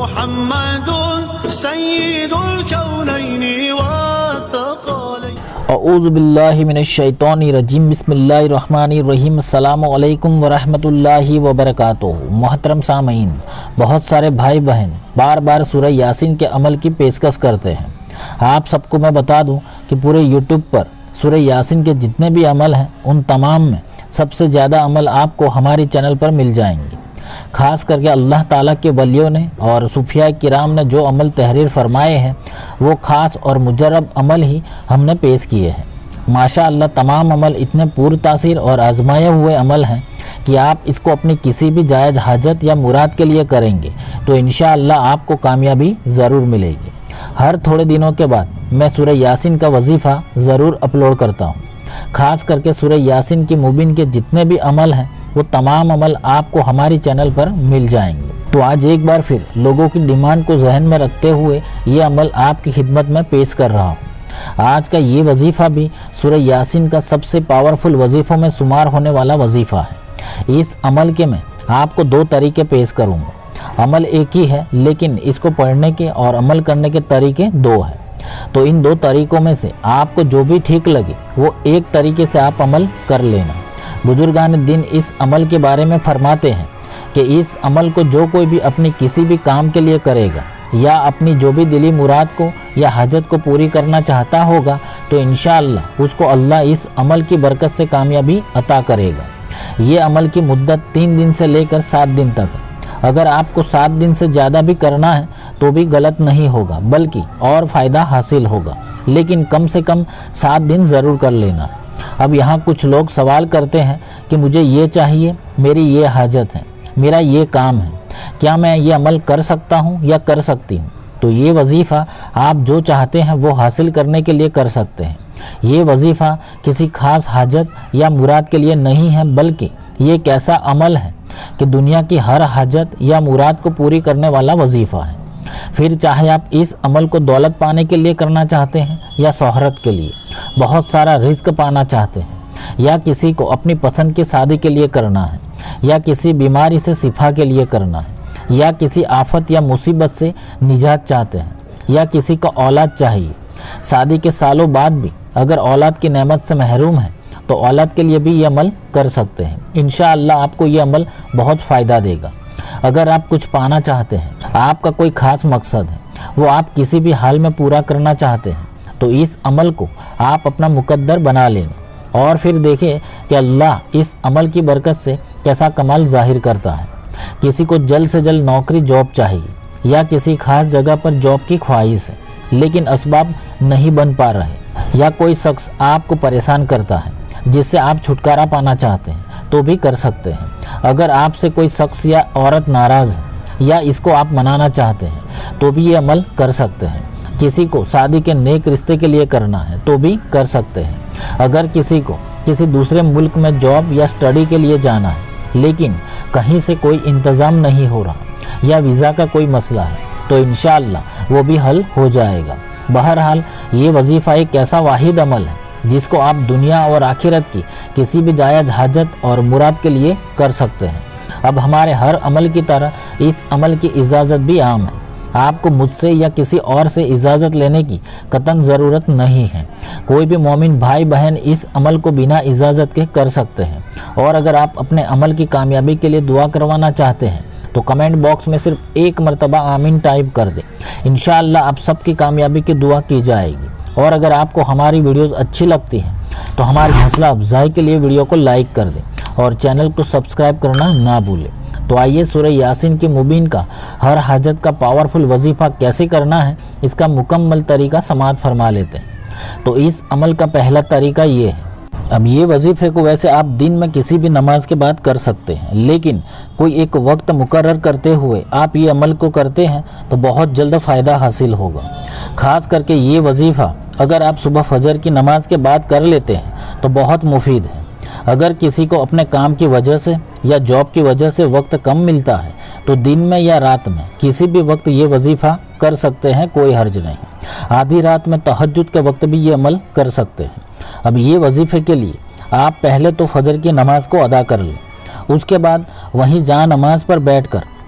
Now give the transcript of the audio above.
محمد سید الکونین والثقلین۔ اعوذ باللہ من الشیطان الرجیم، بسم اللہ الرحمن الرحیم۔ السلام علیکم ورحمۃ اللہ وبرکاتہ۔ محترم سامعین، بہت سارے بھائی بہن بار بار سورہ یاسین کے عمل کی پیشکش کرتے ہیں۔ آپ سب کو میں بتا دوں کہ پورے یوٹیوب پر سورہ یاسین کے جتنے بھی عمل ہیں ان تمام میں سب سے زیادہ عمل آپ کو ہماری چینل پر مل جائیں گے۔ خاص کر کے اللہ تعالیٰ کے ولیوں نے اور صوفیاء کرام نے جو عمل تحریر فرمائے ہیں وہ خاص اور مجرب عمل ہی ہم نے پیش کیے ہیں۔ ماشاء اللہ تمام عمل اتنے پور تاثیر اور آزمائے ہوئے عمل ہیں کہ آپ اس کو اپنی کسی بھی جائز حاجت یا مراد کے لیے کریں گے تو انشاءاللہ آپ کو کامیابی ضرور ملے گی۔ ہر تھوڑے دنوں کے بعد میں سورہ یاسین کا وظیفہ ضرور اپلوڈ کرتا ہوں۔ خاص کر کے سورہ یاسین کی مبین کے جتنے بھی عمل ہیں وہ تمام عمل آپ کو ہماری چینل پر مل جائیں گے۔ تو آج ایک بار پھر لوگوں کی ڈیمانڈ کو ذہن میں رکھتے ہوئے یہ عمل آپ کی خدمت میں پیش کر رہا ہوں۔ آج کا یہ وظیفہ بھی سورہ یاسین کا سب سے پاورفل وظیفوں میں شمار ہونے والا وظیفہ ہے۔ اس عمل کے میں آپ کو دو طریقے پیش کروں گا۔ عمل ایک ہی ہے لیکن اس کو پڑھنے کے اور عمل کرنے کے طریقے دو ہیں۔ تو ان دو طریقوں میں سے آپ کو جو بھی ٹھیک لگے وہ ایک طریقے سے آپ عمل کر لینا۔ بزرگان دین اس عمل کے بارے میں فرماتے ہیں کہ اس عمل کو جو کوئی بھی اپنی کسی بھی کام کے لیے کرے گا یا اپنی جو بھی دلی مراد کو یا حاجت کو پوری کرنا چاہتا ہوگا تو انشاءاللہ اس کو اللہ اس عمل کی برکت سے کامیابی عطا کرے گا۔ یہ عمل کی مدت 3 دن سے لے کر 7 دن تک ہے۔ اگر آپ کو 7 دن سے زیادہ بھی کرنا ہے تو بھی غلط نہیں ہوگا بلکہ اور فائدہ حاصل ہوگا، لیکن کم سے کم 7 دن ضرور کر لینا ہے۔ اب یہاں کچھ لوگ سوال کرتے ہیں کہ مجھے یہ چاہیے، میری یہ حاجت ہے، میرا یہ کام ہے، کیا میں یہ عمل کر سکتا ہوں یا کر سکتی ہوں؟ تو یہ وظیفہ آپ جو چاہتے ہیں وہ حاصل کرنے کے لیے کر سکتے ہیں۔ یہ وظیفہ کسی خاص حاجت یا مراد کے لیے نہیں ہے بلکہ یہ ایک ایسا عمل ہے کہ دنیا کی ہر حاجت یا مراد کو پوری کرنے والا وظیفہ ہے۔ پھر چاہے آپ اس عمل کو دولت پانے کے لیے کرنا چاہتے ہیں یا شہرت کے لیے، بہت سارا رزق پانا چاہتے ہیں، یا کسی کو اپنی پسند کی شادی کے لیے کرنا ہے، یا کسی بیماری سے شفا کے لیے کرنا ہے، یا کسی آفت یا مصیبت سے نجات چاہتے ہیں، یا کسی کو اولاد چاہیے۔ شادی کے سالوں بعد بھی اگر اولاد کی نعمت سے محروم ہے تو اولاد کے لیے بھی یہ عمل کر سکتے ہیں۔ انشاءاللہ آپ کو یہ عمل بہت فائدہ دے گا۔ اگر آپ کچھ پانا چاہتے ہیں، آپ کا کوئی خاص مقصد ہے، وہ آپ کسی بھی حال میں پورا کرنا چاہتے ہیں تو اس عمل کو آپ اپنا مقدر بنا لینا اور پھر دیکھیں کہ اللہ اس عمل کی برکت سے کیسا کمال ظاہر کرتا ہے۔ کسی کو جلد سے جلد نوکری جاب چاہیے یا کسی خاص جگہ پر جاب کی خواہش ہے لیکن اسباب نہیں بن پا رہے، یا کوئی شخص آپ کو پریشان کرتا ہے جس سے آپ چھٹکارا پانا چاہتے ہیں تو بھی کر سکتے ہیں۔ اگر آپ سے کوئی شخص یا عورت ناراض ہے یا اس کو آپ منانا چاہتے ہیں تو بھی یہ عمل کر سکتے ہیں۔ کسی کو شادی کے نیک رشتے کے لیے کرنا ہے تو بھی کر سکتے ہیں۔ اگر کسی کو کسی دوسرے ملک میں جاب یا اسٹڈی کے لیے جانا ہے لیکن کہیں سے کوئی انتظام نہیں ہو رہا یا ویزا کا کوئی مسئلہ ہے تو انشاءاللہ وہ بھی حل ہو جائے گا۔ بہرحال یہ وظیفہ ایک ایسا واحد عمل ہے جس کو آپ دنیا اور آخرت کی کسی بھی جائز حاجت اور مراد کے لیے کر سکتے ہیں۔ اب ہمارے ہر عمل کی طرح اس عمل کی اجازت بھی عام ہے۔ آپ کو مجھ سے یا کسی اور سے اجازت لینے کی قطعاً ضرورت نہیں ہے۔ کوئی بھی مومن بھائی بہن اس عمل کو بنا اجازت کے کر سکتے ہیں۔ اور اگر آپ اپنے عمل کی کامیابی کے لیے دعا کروانا چاہتے ہیں تو کمنٹ باکس میں صرف ایک مرتبہ آمین ٹائپ کر دیں۔ انشاءاللہ آپ سب کی کامیابی کی دعا کی جائے گی۔ اور اگر آپ کو ہماری ویڈیوز اچھی لگتی ہیں تو ہماری حوصلہ افزائی کے لیے ویڈیو کو لائک کر دیں اور چینل کو سبسکرائب کرنا نہ بھولیں۔ تو آئیے سورہ یاسین کی مبین کا ہر حاجت کا پاورفل وظیفہ کیسے کرنا ہے اس کا مکمل طریقہ سماعت فرما لیتے ہیں۔ تو اس عمل کا پہلا طریقہ یہ ہے۔ اب یہ وظیفے کو ویسے آپ دن میں کسی بھی نماز کے بعد کر سکتے ہیں لیکن کوئی ایک وقت مقرر کرتے ہوئے آپ یہ عمل کو کرتے ہیں تو بہت جلد فائدہ حاصل ہوگا۔ خاص کر کے یہ وظیفہ اگر آپ صبح فجر کی نماز کے بعد کر لیتے ہیں تو بہت مفید ہے۔ اگر کسی کو اپنے کام کی وجہ سے یا جاب کی وجہ سے وقت کم ملتا ہے تو دن میں یا رات میں کسی بھی وقت یہ وظیفہ کر سکتے ہیں، کوئی حرج نہیں۔ آدھی رات میں تہجد کے وقت بھی یہ عمل کر سکتے ہیں۔ اب یہ وظیفے کے لیے آپ پہلے تو فجر کی نماز کو ادا کر لیں، اس کے بعد وہیں جا نماز پر بیٹھ کر